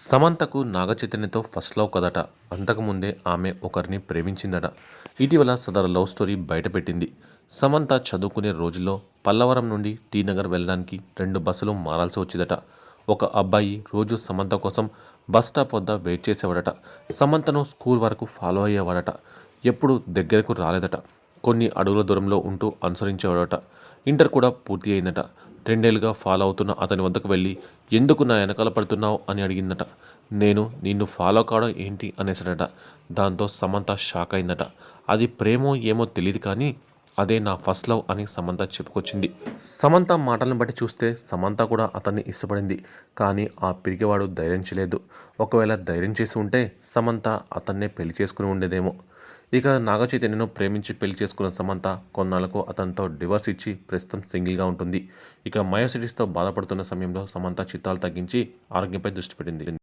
సమంతకు నాగచైతన్యతో first love కదట. అంతకుముందే ఆమె ఒకరిని ప్రేమించిందట. ఇటీవల సదరు లవ్ స్టోరీ బయటపెట్టింది. సమంత చదువుకునే రోజుల్లో పల్లవరం నుండి టీ నగర్ వెళ్ళడానికి 2 బస్సులు మారాల్సి వచ్చేదట. ఒక అబ్బాయి రోజు సమంత కోసం బస్ స్టాప్ వద్ద వెయిట్ చేసేవాడట. సమంతను స్కూల్ వరకు ఫాలో అయ్యేవాడట. ఎప్పుడు దగ్గరకు రాలేదట. కొన్ని అడుగుల దూరంలో ఉంటూ అనుసరించేవాడట. ఇంటర్ కూడా పూర్తి అయిందట. 2 ఏళ్లుగా ఫాలో అవుతున్న అతని వద్దకు వెళ్ళి, ఎందుకు నా వెనకాల పడుతున్నావు అని అడిగిందట. నేను నిన్ను ఫాలో కావడం ఏంటి అనేసాడట. దాంతో సమంత షాక్ అయిందట. అది ప్రేమో ఏమో తెలియదు కానీ అదే నా ఫస్ట్ లవ్ అని సమంత చెప్పుకొచ్చింది. సమంత మాటలను బట్టి చూస్తే సమంత కూడా అతన్ని ఇష్టపడింది. కానీ ఆ పిరికివాడు ధైర్యం చేయలేదు. ఒకవేళ ధైర్యం చేసి ఉంటే సమంత అతన్నే పెళ్లి చేసుకుని ఉండేదేమో. ఇక నాగచైతన్యను ప్రేమించి పెళ్లి చేసుకున్న సమంత కొన్నాళ్లకు అతనితో డివోర్స్ ఇచ్చి ప్రస్తుతం సింగిల్గా ఉంటుంది. ఇక మయోసిటీస్తో బాధపడుతున్న సమయంలో సమంత చిత్రాలు తగ్గించి ఆరోగ్యంపై దృష్టి పెట్టింది.